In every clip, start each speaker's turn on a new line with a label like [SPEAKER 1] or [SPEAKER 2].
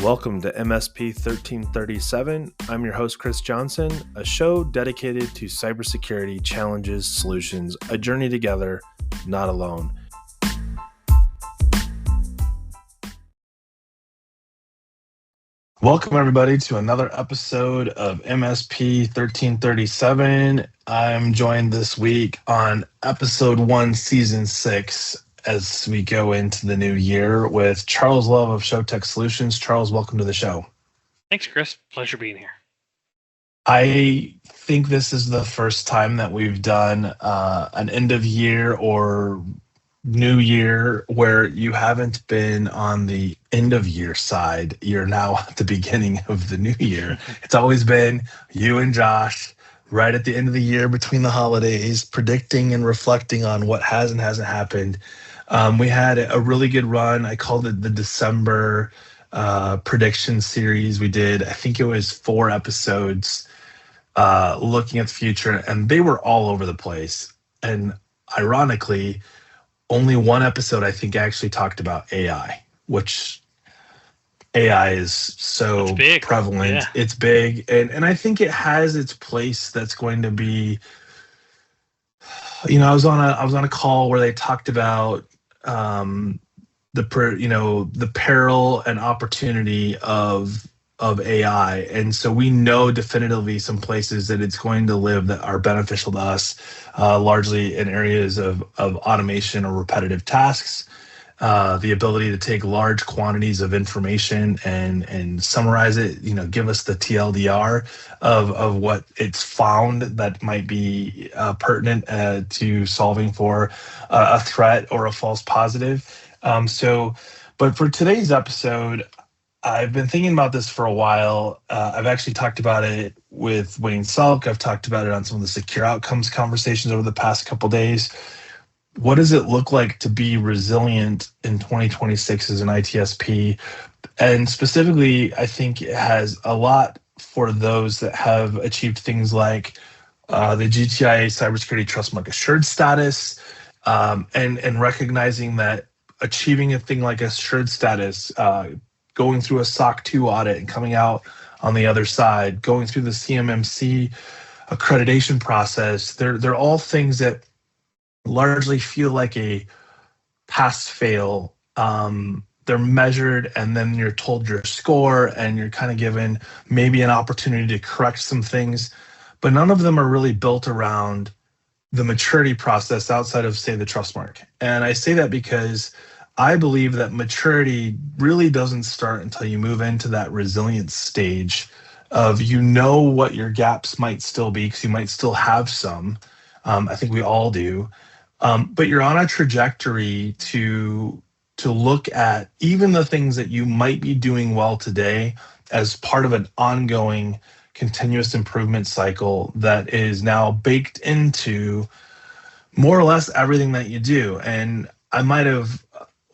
[SPEAKER 1] Welcome to MSP 1337. I'm your host, Chris Johnson, a show dedicated to cybersecurity challenges, solutions, a journey together, not alone. Welcome, everybody, to another episode of MSP 1337. I'm joined this week on episode 1, season 6, as we go into the new year with Charles Love of ShowTech Solutions. Charles, welcome to the show.
[SPEAKER 2] Thanks, Chris. Pleasure being here.
[SPEAKER 1] I think this is the first time that we've done an end of year or new year where you haven't been on the end of year side. You're now at the beginning of the new year. It's always been you and Josh right at the end of the year between the holidays, predicting and reflecting on what has and hasn't happened. We had a really good run. I called it the December prediction series. We did, I think it was 4 episodes looking at the future, and they were all over the place. And ironically, only 1 episode I think actually talked about AI, which AI is so prevalent.
[SPEAKER 2] Yeah.
[SPEAKER 1] It's big, and I think it has its place. That's going to be, I was on a call where they talked about the peril and opportunity of AI, and so we know definitively some places that it's going to live that are beneficial to us, largely in areas of automation or repetitive tasks, the ability to take large quantities of information and summarize it, give us the TLDR of what it's found that might be pertinent to solving for a threat or a false positive. But for today's episode, I've been thinking about this for a while. I've actually talked about it with Wayne Salk. I've talked about it on some of the secure outcomes conversations over the past couple of days. What does it look like to be resilient in 2026 as an ITSP? And specifically, I think it has a lot for those that have achieved things like the GTIA Cybersecurity Trust Mark Assured status, and recognizing that achieving a thing like Assured status, going through a SOC 2 audit and coming out on the other side, going through the CMMC accreditation process, they're all things that largely feel like a pass-fail. They're measured, and then you're told your score, and you're kind of given maybe an opportunity to correct some things, but none of them are really built around the maturity process outside of, say, the trust mark. And I say that because I believe that maturity really doesn't start until you move into that resilience stage of what your gaps might still be, because you might still have some. I think we all do. But you're on a trajectory to look at even the things that you might be doing well today as part of an ongoing continuous improvement cycle that is now baked into more or less everything that you do. And I might have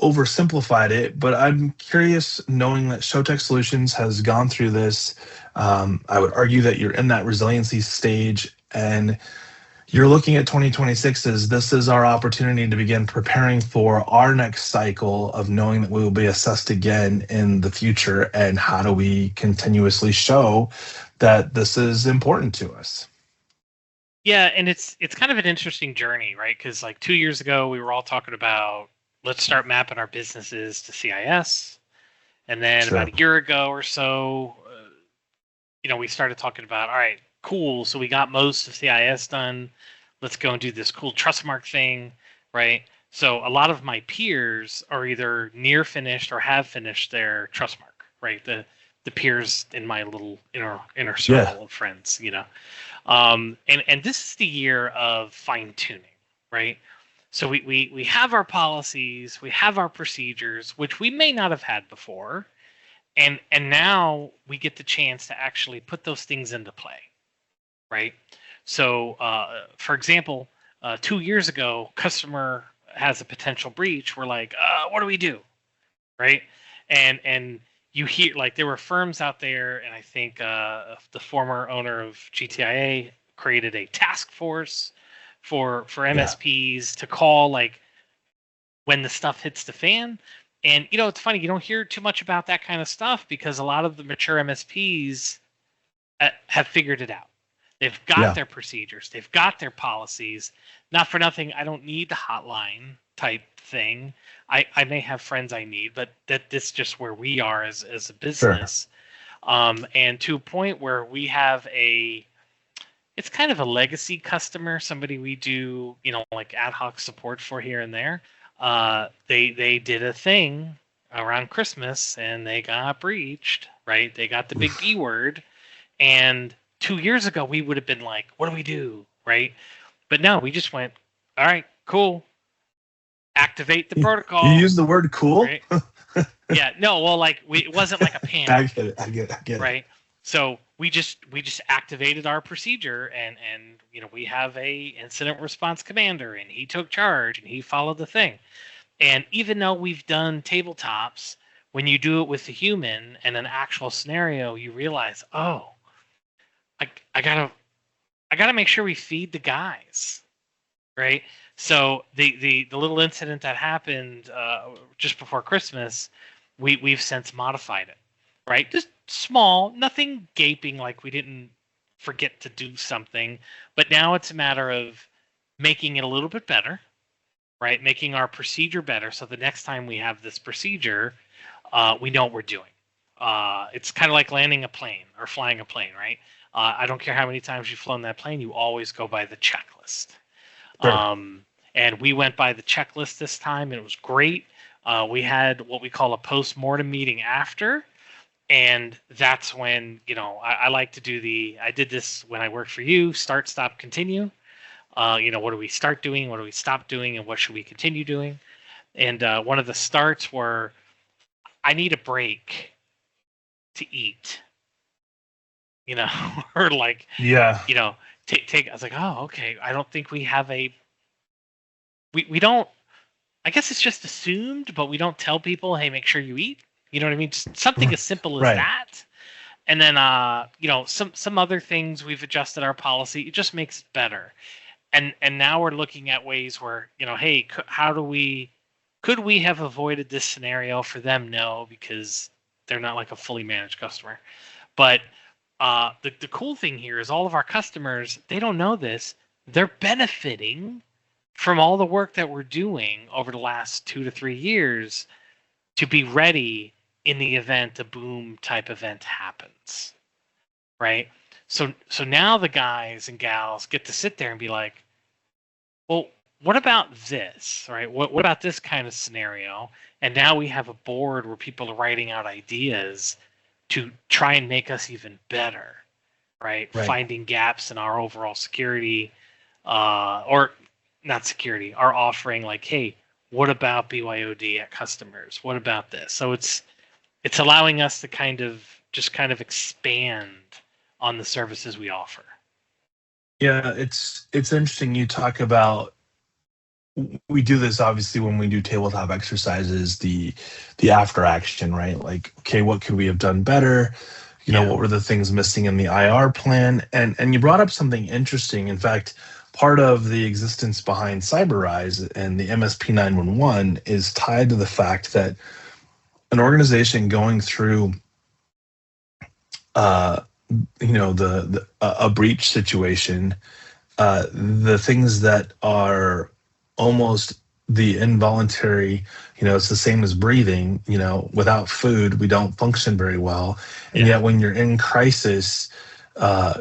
[SPEAKER 1] oversimplified it, but I'm curious, knowing that ShowTech Solutions has gone through this. I would argue that you're in that resiliency stage, and you're looking at 2026 as this is our opportunity to begin preparing for our next cycle of knowing that we will be assessed again in the future, and how do we continuously show that this is important to us.
[SPEAKER 2] Yeah, and it's kind of an interesting journey, right? Because like 2 years ago, we were all talking about let's start mapping our businesses to CIS, and then about a year ago or so, we started talking about, all right, cool. So we got most of CIS done. Let's go and do this cool trust mark thing, right? So a lot of my peers are either near finished or have finished their trust mark, right? The peers in my little inner circle of friends, and this is the year of fine tuning, right? So we have our policies, we have our procedures, which we may not have had before, and now we get the chance to actually put those things into play. Right. So, for example, 2 years ago, customer has a potential breach. We're like, what do we do? Right. And you hear, like, there were firms out there, and I think the former owner of GTIA created a task force for MSPs to call, like, when the stuff hits the fan. And it's funny, you don't hear too much about that kind of stuff because a lot of the mature MSPs have figured it out. They've got their procedures, they've got their policies. Not for nothing, I don't need the hotline type thing. I may have friends I need, but this is just where we are as a business. Sure. And to a point where we have it's kind of a legacy customer, somebody we do, like ad hoc support for here and there. They did a thing around Christmas and they got breached, right? They got the big B word. And 2 years ago, we would have been like, what do we do, right? But no, we just went, all right, cool. Activate the protocol.
[SPEAKER 1] You use the word cool?
[SPEAKER 2] Right? Yeah, no, well, it wasn't like a panic.
[SPEAKER 1] I get it.
[SPEAKER 2] Right? So we just activated our procedure, and we have a incident response commander, and he took charge, and he followed the thing. And even though we've done tabletops, when you do it with a human and an actual scenario, you realize, oh, I gotta make sure we feed the guys, right? So the little incident that happened just before Christmas, we've since modified it, right? Just small, nothing gaping like we didn't forget to do something, but now it's a matter of making it a little bit better, right? Making our procedure better, so the next time we have this procedure, we know what we're doing. It's kind of like landing a plane or flying a plane, right? I don't care how many times you've flown that plane, you always go by the checklist. Sure. And we went by the checklist this time, and it was great. We had what we call a post-mortem meeting after, and that's when, I like to do I did this when I worked for you, start, stop, continue. What do we start doing? What do we stop doing? And what should we continue doing? And one of the starts were, I need a break to eat. Or take, I was like, oh, okay. I don't think we have we don't, I guess it's just assumed, but we don't tell people, hey, make sure you eat. You know what I mean? Just something as simple as that. And then, some other things we've adjusted our policy. It just makes it better. And now we're looking at ways where, hey, could we have avoided this scenario for them? No, because they're not like a fully managed customer. But the cool thing here is all of our customers, they don't know this. They're benefiting from all the work that we're doing over the last 2 to 3 years to be ready in the event a boom type event happens, right? So now the guys and gals get to sit there and be like, well, what about this, right? What about this kind of scenario? And now we have a board where people are writing out ideas to try and make us even better, right? Finding gaps in our overall security, or not security, our offering, like, hey, what about BYOD at customers? What about this? So it's allowing us to kind of expand on the services we offer.
[SPEAKER 1] Yeah, it's interesting. You talk about, we do this obviously when we do tabletop exercises, the after action, right? Like, okay, what could we have done better? What were the things missing in the IR plan? And you brought up something interesting. In fact, part of the existence behind CyberRise and the MSP 911 is tied to the fact that an organization going through a breach situation, the things that are almost the involuntary, it's the same as breathing, without food, we don't function very well. And yet when you're in crisis,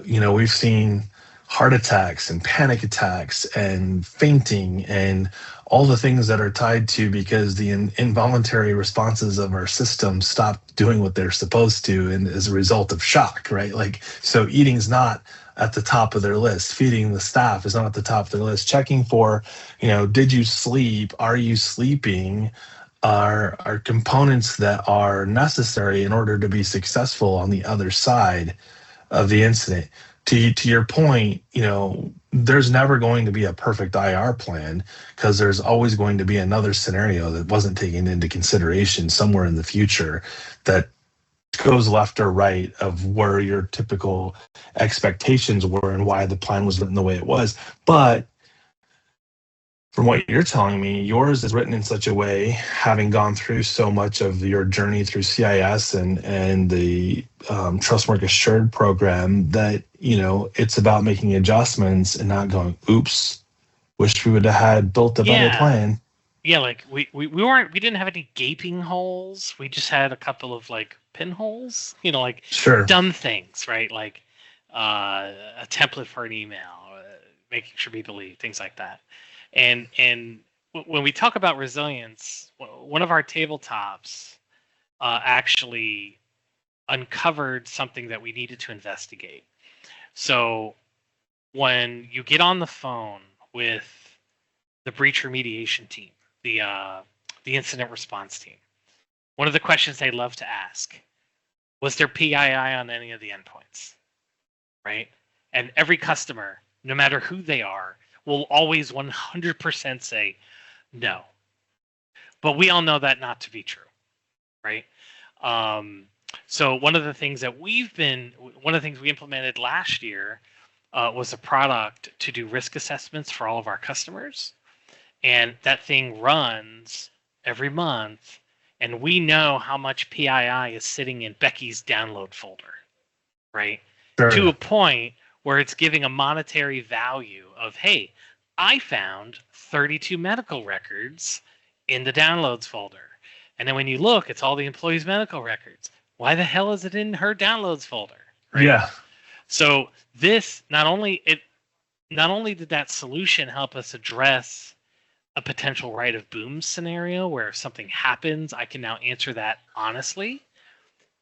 [SPEAKER 1] we've seen heart attacks and panic attacks and fainting and all the things that are tied to, because the involuntary responses of our system stop doing what they're supposed to, and as a result of shock, right? Like, so eating's not at the top of their list. Feeding the staff is not at the top of their list. Checking for, did you sleep? Are you sleeping? Are components that are necessary in order to be successful on the other side of the incident. To your point, there's never going to be a perfect IR plan, because there's always going to be another scenario that wasn't taken into consideration somewhere in the future that goes left or right of where your typical expectations were and why the plan was written the way it was. But from what you're telling me, yours is written in such a way, having gone through so much of your journey through CIS and the Trustmark Assured program, that it's about making adjustments and not going, "Oops, wish we would have had built a better plan."
[SPEAKER 2] Yeah, like we didn't have any gaping holes. We just had a couple of like pinholes, like
[SPEAKER 1] Sure.
[SPEAKER 2] dumb things, right? Like a template for an email, making sure people leave, things like that. And when we talk about resilience, one of our tabletops actually uncovered something that we needed to investigate. So when you get on the phone with the breach remediation team, the incident response team, one of the questions they love to ask, was there PII on any of the endpoints, right? And every customer, no matter who they are, will always 100% say no. But we all know that not to be true, right? So one of the things we implemented last year was a product to do risk assessments for all of our customers. And that thing runs every month, and we know how much PII is sitting in Becky's download folder, right? Sure. To a point where it's giving a monetary value of, hey, I found 32 medical records in the downloads folder. And then when you look, it's all the employees' medical records. Why the hell is it in her downloads folder? Right? Yeah. So this not only did that solution help us address a potential right of boom scenario where if something happens, I can now answer that honestly.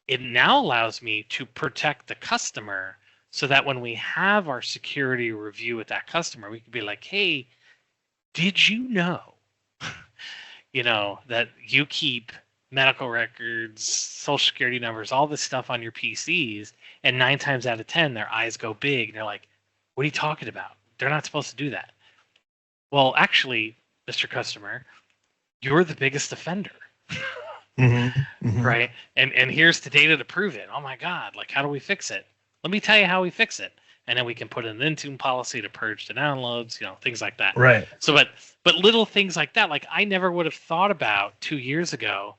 [SPEAKER 2] It now allows me to protect the customer so that when we have our security review with that customer, we can be like, hey, did you know, that you keep medical records, social security numbers, all this stuff on your PCs, and 9 times out of 10, their eyes go big and they're like, what are you talking about? They're not supposed to do that. Well, actually, Mr. Customer, you're the biggest offender. Right? And here's the data to prove it. Oh my God, like how do we fix it? Let me tell you how we fix it. And then we can put in an Intune policy to purge the downloads, things like that. Right. So but little things like that, like I never would have thought about 2 years ago,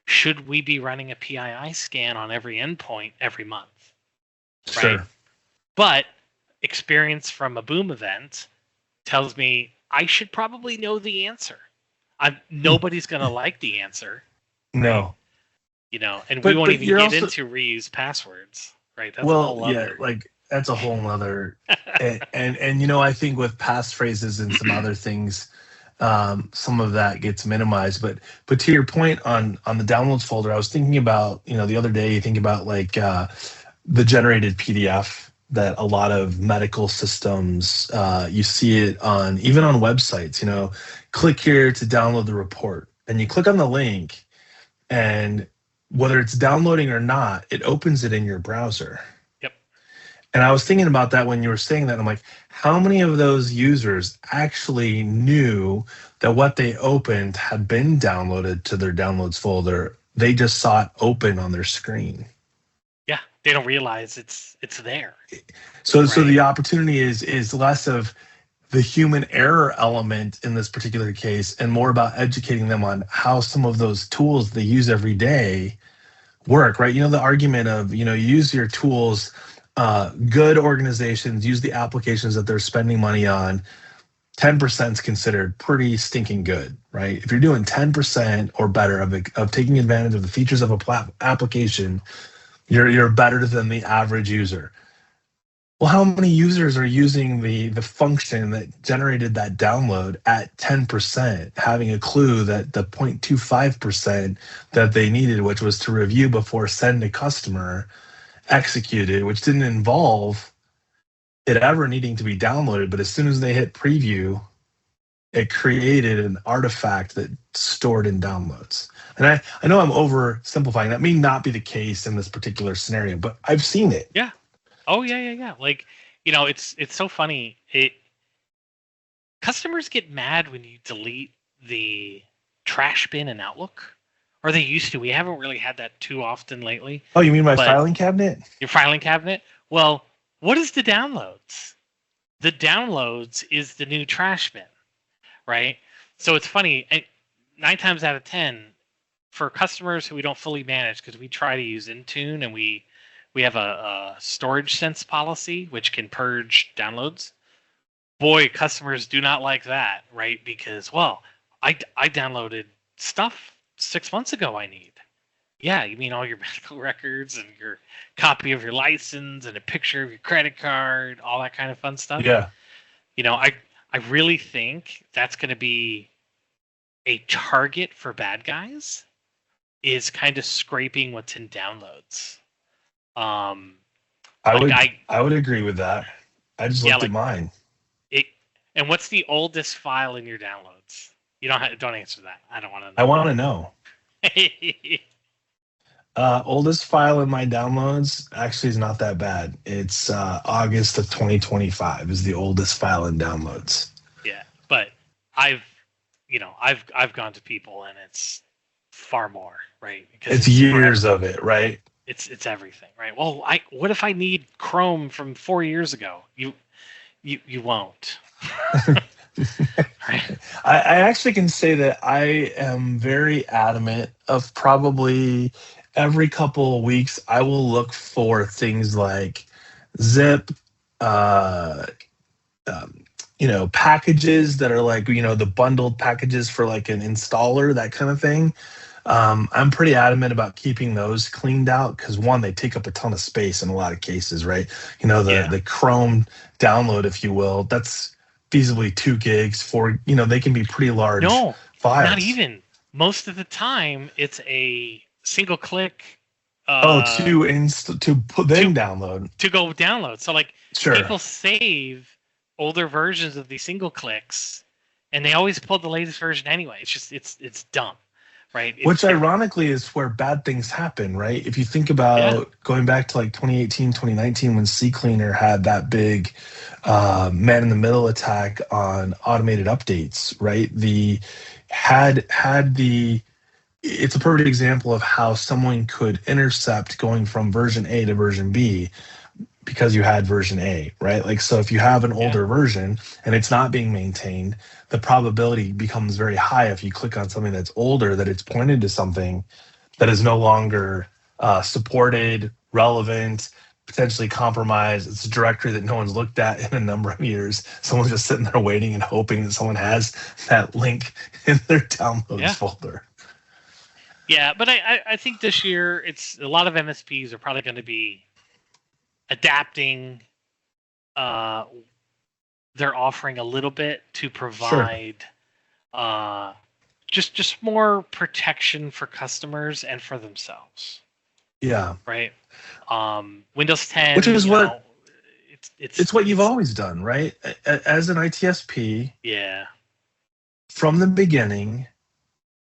[SPEAKER 2] should we be running a PII scan on every endpoint every month? Right? Sure. But experience from a boom event tells me I should probably know the answer. Nobody's going to like the answer. No. Right? And we won't even get into reuse passwords, right? That's a whole other...
[SPEAKER 1] that's a whole other... and I think with passphrases and some other things, some of that gets minimized. But to your point on the downloads folder, I was thinking about, the other day, you think about the generated PDF that a lot of medical systems, you see it even on websites, click here to download the report. And you click on the link, and whether it's downloading or not, it opens it in your browser.
[SPEAKER 2] Yep.
[SPEAKER 1] And I was thinking about that when you were saying that. I'm like, how many of those users actually knew that what they opened had been downloaded to their downloads folder? They just saw it open on their screen.
[SPEAKER 2] Yeah, they don't realize it's there.
[SPEAKER 1] So the opportunity is less of the human error element in this particular case and more about educating them on how some of those tools they use every day work, right? The argument of, use your tools, good organizations use the applications that they're spending money on. 10% is considered pretty stinking good, right? If you're doing 10% or better of taking advantage of the features of a application, you're better than the average user. Well, how many users are using the function that generated that download at 10%, having a clue that the 0.25% that they needed, which was to review before send to customer, executed, which didn't involve it ever needing to be downloaded, but as soon as they hit preview, it created an artifact that stored in downloads. And I know I'm oversimplifying. That may not be the case in this particular scenario, but I've seen it.
[SPEAKER 2] Yeah. Oh, yeah. Like, it's so funny. Customers get mad when you delete the trash bin in Outlook, or they used to. We haven't really had that too often lately.
[SPEAKER 1] Oh, you mean my filing cabinet?
[SPEAKER 2] Your filing cabinet? Well, what is the downloads? The downloads is the new trash bin, right? So it's funny. 9 times out of 10, for customers who we don't fully manage, because we try to use Intune and we have a storage sense policy which can purge downloads. Boy, customers do not like that, right? Because, well, I downloaded stuff 6 months ago I need. Yeah, you mean all your medical records and your copy of your license and a picture of your credit card, all that kind of fun stuff.
[SPEAKER 1] Yeah.
[SPEAKER 2] I really think that's going to be a target for bad guys, is kind of scraping what's in downloads.
[SPEAKER 1] I would agree with that. I just looked at mine.
[SPEAKER 2] And what's the oldest file in your downloads? You don't answer that. I don't want to know.
[SPEAKER 1] I want to know. Oldest file in my downloads actually is not that bad. It's August of 2025 is the oldest file in downloads.
[SPEAKER 2] Yeah, but I've gone to people and it's far more, right?
[SPEAKER 1] Because it's years of it, right?
[SPEAKER 2] It's everything, right? Well, what if I need Chrome from 4 years ago? You won't.
[SPEAKER 1] Right. I actually can say that I am very adamant of probably every couple of weeks I will look for things like zip, packages that are like, the bundled packages for like an installer, that kind of thing. I'm pretty adamant about keeping those cleaned out because, one, they take up a ton of space in a lot of cases, right? The Chrome download, if you will, that's feasibly 2 gigs, 4, they can be pretty large files.
[SPEAKER 2] Not even. Most of the time, it's a single click.
[SPEAKER 1] To put them download.
[SPEAKER 2] To go download. So,
[SPEAKER 1] sure.
[SPEAKER 2] People save older versions of these single clicks, and they always pull the latest version anyway. It's just, it's dumb. Right.
[SPEAKER 1] Which ironically is where bad things happen, right? If you think about going back to like 2018, 2019, when CCleaner had that big man-in-the-middle attack on automated updates, right? It's a perfect example of how someone could intercept going from version A to version B because you had version A, right? So if you have an older version and it's not being maintained, the probability becomes very high if you click on something that's older that it's pointed to something that is no longer supported, relevant, potentially compromised. It's a directory that no one's looked at in a number of years. Someone's just sitting there waiting and hoping that someone has that link in their downloads folder.
[SPEAKER 2] Yeah, but I think this year it's a lot of MSPs are probably going to be adapting their offering a little bit to provide just more protection for customers and for themselves.
[SPEAKER 1] Yeah.
[SPEAKER 2] Right. Windows 10,
[SPEAKER 1] which is what it's what you've always done, right? As an ITSP.
[SPEAKER 2] Yeah.
[SPEAKER 1] From the beginning,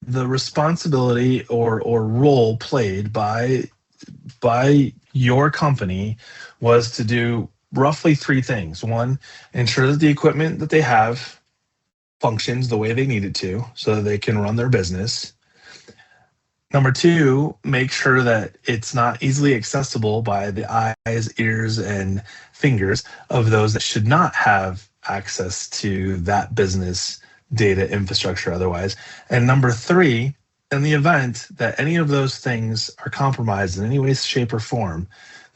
[SPEAKER 1] the responsibility or role played by your company was to do roughly 3 things. 1, ensure that the equipment that they have functions the way they need it to so that they can run their business. Number 2, make sure that it's not easily accessible by the eyes, ears, and fingers of those that should not have access to that business data infrastructure otherwise. And number 3, in the event that any of those things are compromised in any way, shape, or form,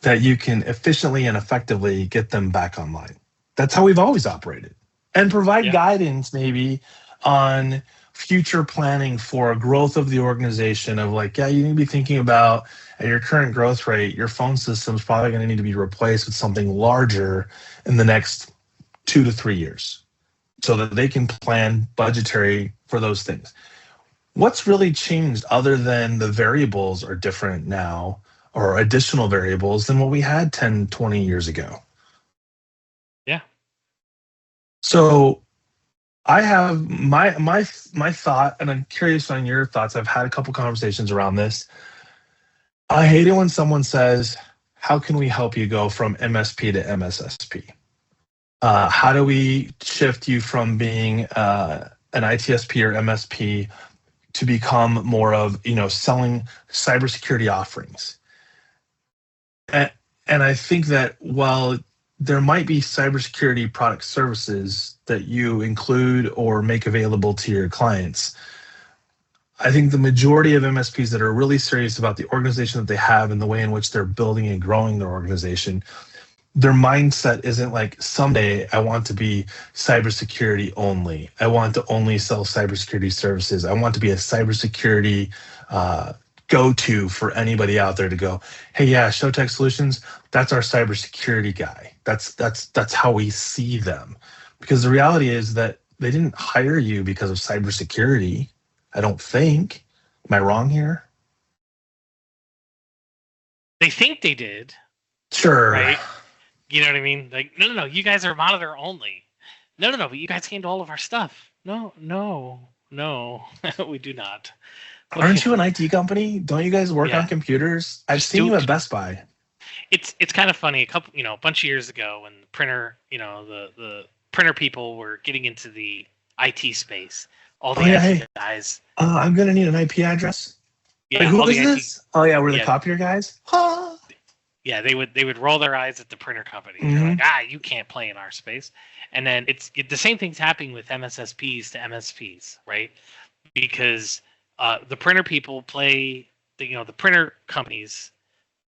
[SPEAKER 1] that you can efficiently and effectively get them back online. That's how we've always operated. And provide guidance maybe on future planning for growth of the organization of you need to be thinking about at your current growth rate, your phone system's probably going to need to be replaced with something larger in the next 2 to 3 years so that they can plan budgetary for those things. What's really changed other than the variables are different now or additional variables than what we had 10, 20 years ago?
[SPEAKER 2] Yeah.
[SPEAKER 1] So I have my thought, and I'm curious on your thoughts. I've had a couple conversations around this. I hate it when someone says, how can we help you go from MSP to MSSP? How do we shift you from being an ITSP or MSP to become more of, selling cybersecurity offerings? And I think that while there might be cybersecurity product services that you include or make available to your clients. I think the majority of MSPs that are really serious about the organization that they have and the way in which they're building and growing their organization, their mindset isn't like, someday I want to be cybersecurity only. I want to only sell cybersecurity services. I want to be a cybersecurity go-to for anybody out there to go, hey, yeah, ShowTech Solutions, that's our cybersecurity guy. That's how we see them. Because the reality is that they didn't hire you because of cybersecurity, I don't think. Am I wrong here?
[SPEAKER 2] They think they did.
[SPEAKER 1] Sure.
[SPEAKER 2] Right? You know what I mean? Like, no, you guys are monitor only. No, but you guys handle all of our stuff. No, we do not.
[SPEAKER 1] Aren't you an IT company? Don't you guys work on computers? I've seen you at Best Buy.
[SPEAKER 2] It's kind of funny. A bunch of years ago, when the printer, the printer people were getting into the IT space, all the IT guys.
[SPEAKER 1] I'm gonna need an IP address.
[SPEAKER 2] Yeah,
[SPEAKER 1] who is this? Oh yeah, we're the copier guys.
[SPEAKER 2] Yeah, they would roll their eyes at the printer company. They're like, you can't play in our space. And then the same thing's happening with MSSPs to MSPs, right? Because the printer people play, the printer companies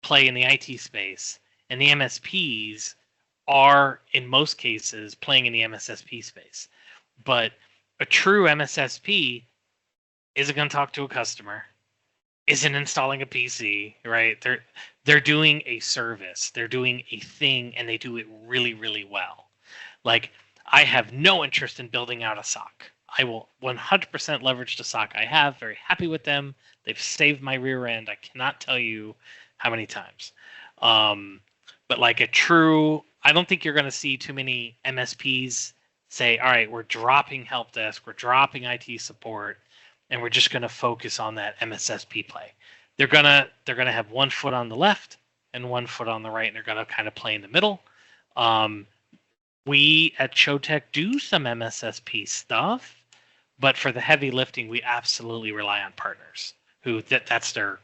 [SPEAKER 2] play in the IT space, and the MSPs are, in most cases, playing in the MSSP space. But a true MSSP isn't going to talk to a customer, isn't installing a PC, right? They're doing a service, they're doing a thing, and they do it really, really well. Like, I have no interest in building out a SOC. I will 100% leverage the SOC I have. Very happy with them. They've saved my rear end. I cannot tell you how many times. But like I don't think you're going to see too many MSPs say, all right, we're dropping help desk, we're dropping IT support, and we're just going to focus on that MSSP play. They're gonna have 1 foot on the left and 1 foot on the right, and they're going to kind of play in the middle. We at ShowTech do some MSSP stuff, but for the heavy lifting, we absolutely rely on partners who that's their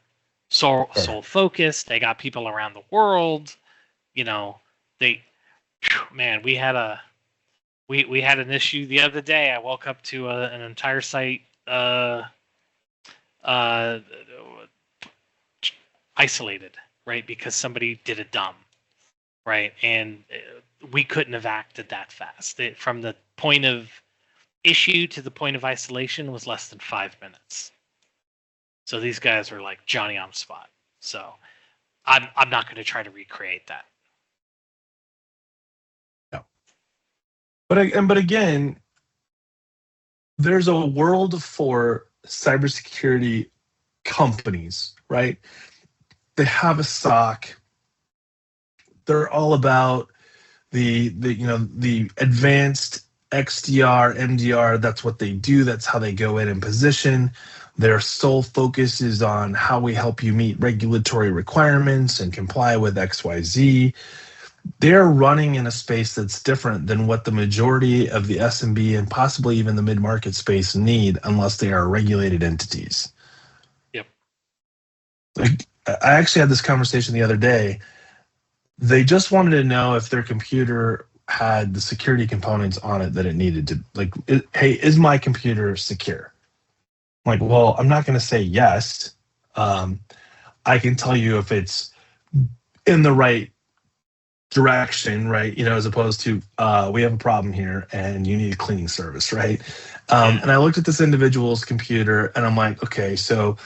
[SPEAKER 2] sole focus. They got people around the world. We had we had an issue the other day. I woke up to an entire site isolated, right? Because somebody did a dumb, right? And we couldn't have acted that fast. From the point of issue to the point of isolation was less than 5 minutes. So these guys are like Johnny on the spot. So I'm not going to try to recreate that.
[SPEAKER 1] No. But again, there's a world for cybersecurity companies, right? They have a SOC. They're all about the advanced XDR, MDR. That's what they do. That's how they go in and position. Their sole focus is on how we help you meet regulatory requirements and comply with XYZ. They're running in a space that's different than what the majority of the SMB and possibly even the mid-market space need, unless they are regulated entities.
[SPEAKER 2] Yep.
[SPEAKER 1] Like, I actually had this conversation the other day. They just wanted to know if their computer had the security components on it that it needed to. Like, hey, is my computer secure? I'm like, well, I'm not going to say yes. I can tell you if it's in the right direction, right? As opposed to we have a problem here and you need a cleaning service, right? And I looked at this individual's computer and I'm like, okay, so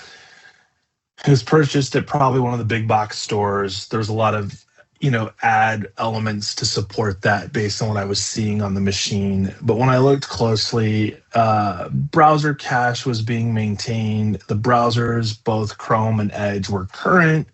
[SPEAKER 1] it was purchased at probably one of the big box stores. There's a lot of ad elements to support that based on what I was seeing on the machine. But when I looked closely, browser cache was being maintained. The browsers, both Chrome and Edge, were current.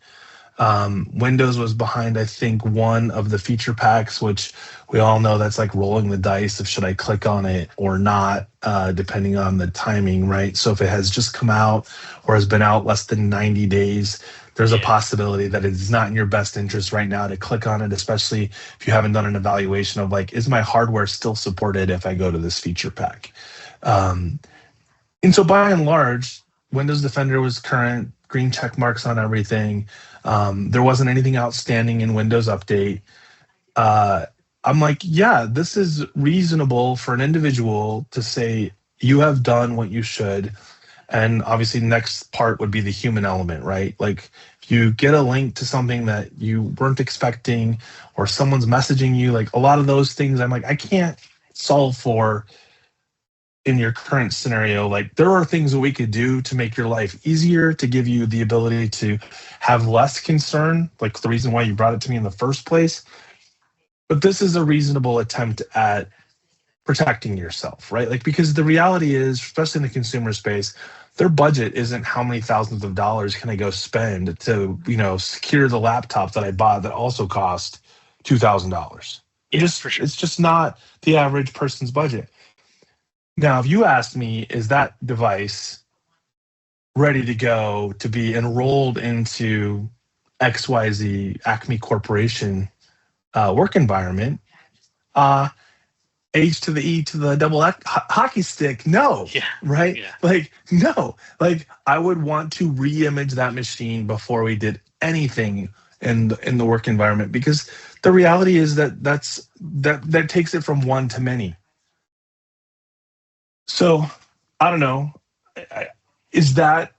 [SPEAKER 1] Windows was behind, I think, one of the feature packs, which we all know that's like rolling the dice of should I click on it or not, depending on the timing, right? So if it has just come out or has been out less than 90 days, there's a possibility that it's not in your best interest right now to click on it, especially if you haven't done an evaluation of like, is my hardware still supported if I go to this feature pack? And so by and large, Windows Defender was current, green check marks on everything. There wasn't anything outstanding in Windows Update. I'm like, yeah, this is reasonable for an individual to say you have done what you should. And obviously, next part would be the human element, right? Like, if you get a link to something that you weren't expecting, or someone's messaging you, like a lot of those things, I'm like, I can't solve for in your current scenario. Like, there are things that we could do to make your life easier, to give you the ability to have less concern, like the reason why you brought it to me in the first place. But this is a reasonable attempt at protecting yourself, right? Like, because the reality is, especially in the consumer space, their budget isn't how many thousands of dollars can I go spend to, secure the laptop that I bought that also cost $2,000.
[SPEAKER 2] For sure.
[SPEAKER 1] It's just not the average person's budget. Now, if you asked me, is that device ready to go to be enrolled into XYZ Acme Corporation work environment? H to the E to the double hockey stick, no.
[SPEAKER 2] Yeah.
[SPEAKER 1] Right?
[SPEAKER 2] Yeah.
[SPEAKER 1] Like, no. Like, I would want to re-image that machine before we did anything in the work environment, because the reality is that takes it from one to many. So I don't know. Is that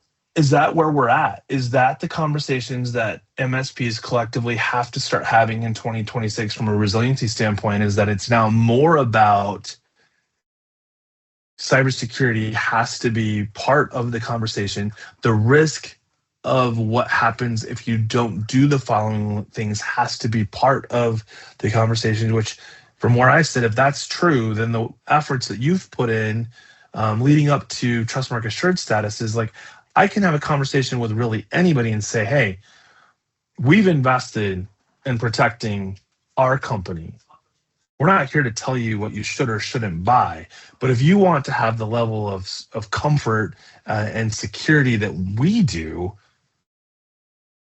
[SPEAKER 1] where we're at? Is that the conversations that MSPs collectively have to start having in 2026 from a resiliency standpoint? Is that it's now more about cybersecurity has to be part of the conversation. The risk of what happens if you don't do the following things has to be part of the conversation, which, from where I sit, if that's true, then the efforts that you've put in leading up to Trustmark Assured status is like, I can have a conversation with really anybody and say, hey, we've invested in protecting our company. We're not here to tell you what you should or shouldn't buy, but if you want to have the level of comfort and security that we do,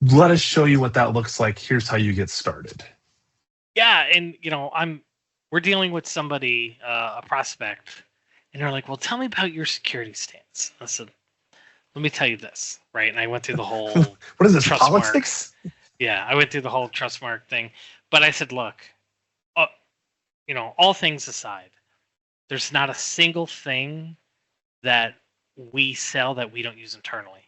[SPEAKER 1] let us show you what that looks like. Here's how you get started.
[SPEAKER 2] Yeah, and we're dealing with somebody, a prospect, and they're like, "Well, tell me about your security stance." I said, "Let me tell you this, right?" And I went through the whole
[SPEAKER 1] what is this, politics?
[SPEAKER 2] Yeah, I went through the whole Trustmark thing, but I said, "Look, all things aside, there's not a single thing that we sell that we don't use internally.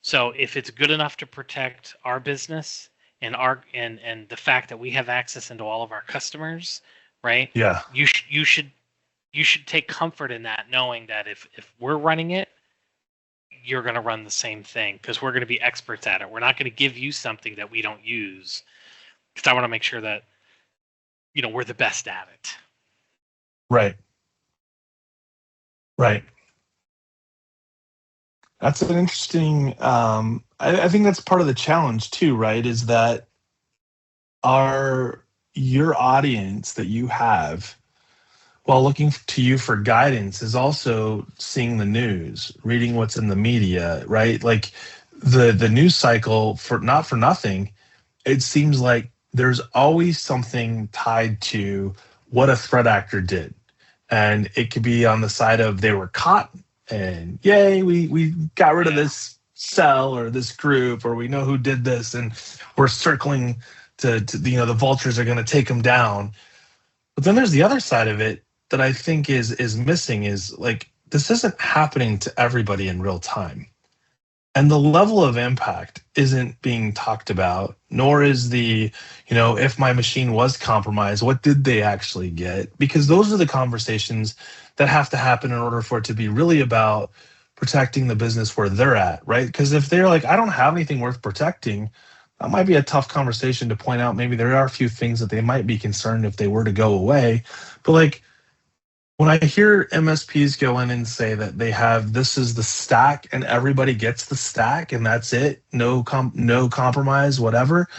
[SPEAKER 2] So if it's good enough to protect our business and the fact that we have access into all of our customers, right?
[SPEAKER 1] Yeah.
[SPEAKER 2] You should take comfort in that, knowing that if we're running it, you're going to run the same thing, because we're going to be experts at it. We're not going to give you something that we don't use, because I want to make sure that we're the best at it."
[SPEAKER 1] Right. That's an interesting. I think that's part of the challenge too, right? Is that your audience that you have, while looking to you for guidance, is also seeing the news, reading what's in the media, right? Like the news cycle, for not for nothing, it seems like there's always something tied to what a threat actor did. And it could be on the side of they were caught and yay, we got rid of this cell or this group, or we know who did this and we're circling to the vultures are going to take them down. But then there's the other side of it that I think is missing, is like, this isn't happening to everybody in real time. And the level of impact isn't being talked about, nor is if my machine was compromised, what did they actually get? Because those are the conversations that have to happen in order for it to be really about protecting the business where they're at, right? Because if they're like, I don't have anything worth protecting, that might be a tough conversation to point out. Maybe there are a few things that they might be concerned if they were to go away. But like, when I hear MSPs go in and say that they have, this is the stack and everybody gets the stack and that's it, no compromise, whatever,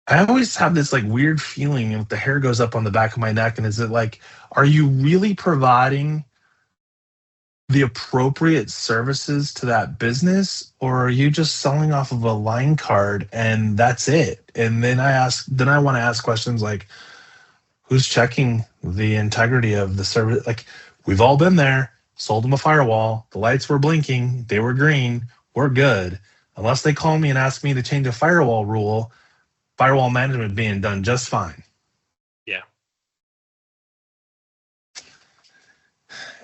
[SPEAKER 1] I always have this like weird feeling if the hair goes up on the back of my neck. And is it like, are you really providing the appropriate services to that business, or are you just selling off of a line card and that's it? And then I want to ask questions like, who's checking the integrity of the service? Like, we've all been there, sold them a firewall, the lights were blinking, they were green, we're good. Unless they call me and ask me to change a firewall rule, firewall management being done just fine.
[SPEAKER 2] Yeah.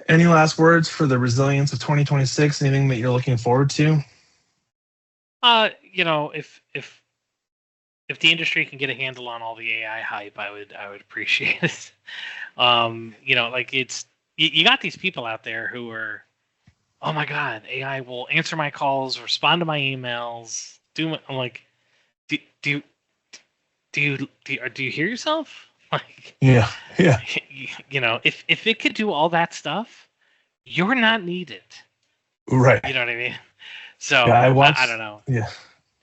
[SPEAKER 1] Any last words for the resilience of 2026? Anything that you're looking forward to?
[SPEAKER 2] If the industry can get a handle on all the AI hype, I would appreciate it. Like you got these people out there who are, oh my god, AI will answer my calls, respond to my emails, I'm like, do you hear yourself? Like,
[SPEAKER 1] yeah.
[SPEAKER 2] If it could do all that stuff, you're not needed.
[SPEAKER 1] Right.
[SPEAKER 2] You know what I mean? So
[SPEAKER 1] yeah,
[SPEAKER 2] I don't know.
[SPEAKER 1] Yeah.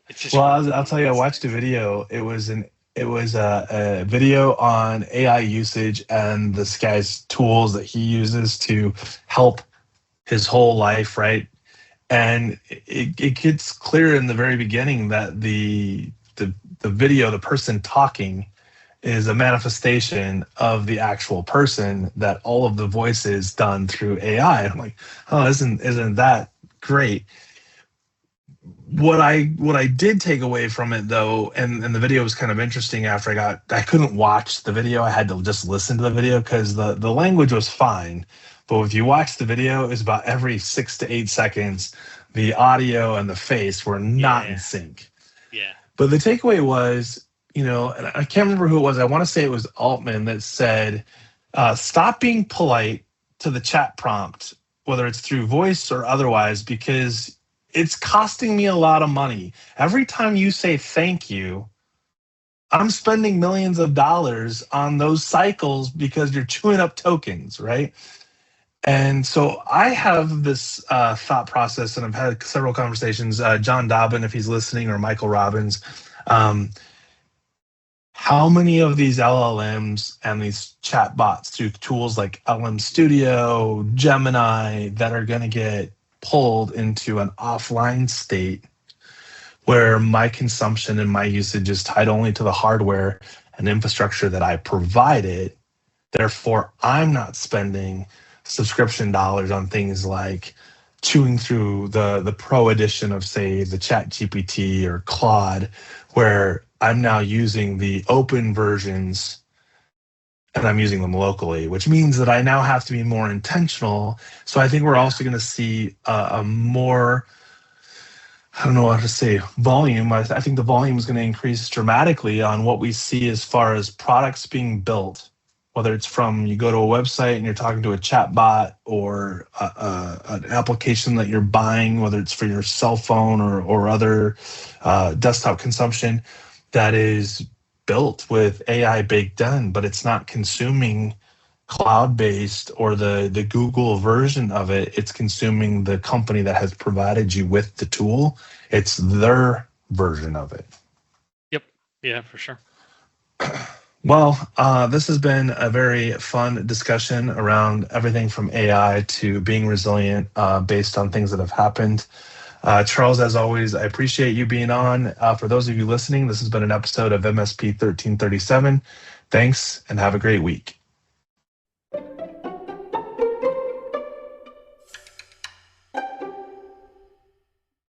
[SPEAKER 2] It's just
[SPEAKER 1] I'll tell you, I watched a video. It was a video on AI usage and this guy's tools that he uses to help his whole life, right? And it gets clear in the very beginning that the video, the person talking, is a manifestation of the actual person, that all of the voice is done through AI. And I'm like, oh, isn't that great? What I did take away from it though, and the video was kind of interesting after I couldn't watch the video. I had to just listen to the video because the language was fine. But if you watch the video, it's about every 6 to 8 seconds, the audio and the face were not in sync.
[SPEAKER 2] Yeah.
[SPEAKER 1] But the takeaway was, and I can't remember who it was. I want to say it was Altman that said, stop being polite to the chat prompt, whether it's through voice or otherwise, because it's costing me a lot of money. Every time you say thank you, I'm spending millions of dollars on those cycles because you're chewing up tokens, right? And so I have this thought process, and I've had several conversations. John Dobbin, if he's listening, or Michael Robbins, how many of these LLMs and these chat bots through tools like LM Studio, Gemini, that are going to get pulled into an offline state where my consumption and my usage is tied only to the hardware and infrastructure that I provided? Therefore, I'm not spending subscription dollars on things like chewing through the pro edition of, say, the Chat GPT or Claude, where I'm now using the open versions and I'm using them locally, which means that I now have to be more intentional. So I think we're also going to see a more, I don't know how to say, volume. I think the volume is going to increase dramatically on what we see as far as products being built, whether it's from, you go to a website and you're talking to a chat bot, or an application that you're buying, whether it's for your cell phone or other desktop consumption, that is built with AI baked in, but it's not consuming cloud-based or the Google version of it. It's consuming the company that has provided you with the tool. It's their version of it.
[SPEAKER 2] Yep. Yeah, for sure.
[SPEAKER 1] Well, this has been a very fun discussion around everything from AI to being resilient based on things that have happened. Charles, as always, I appreciate you being on. For those of you listening, this has been an episode of MSP 1337. Thanks, and have a great week.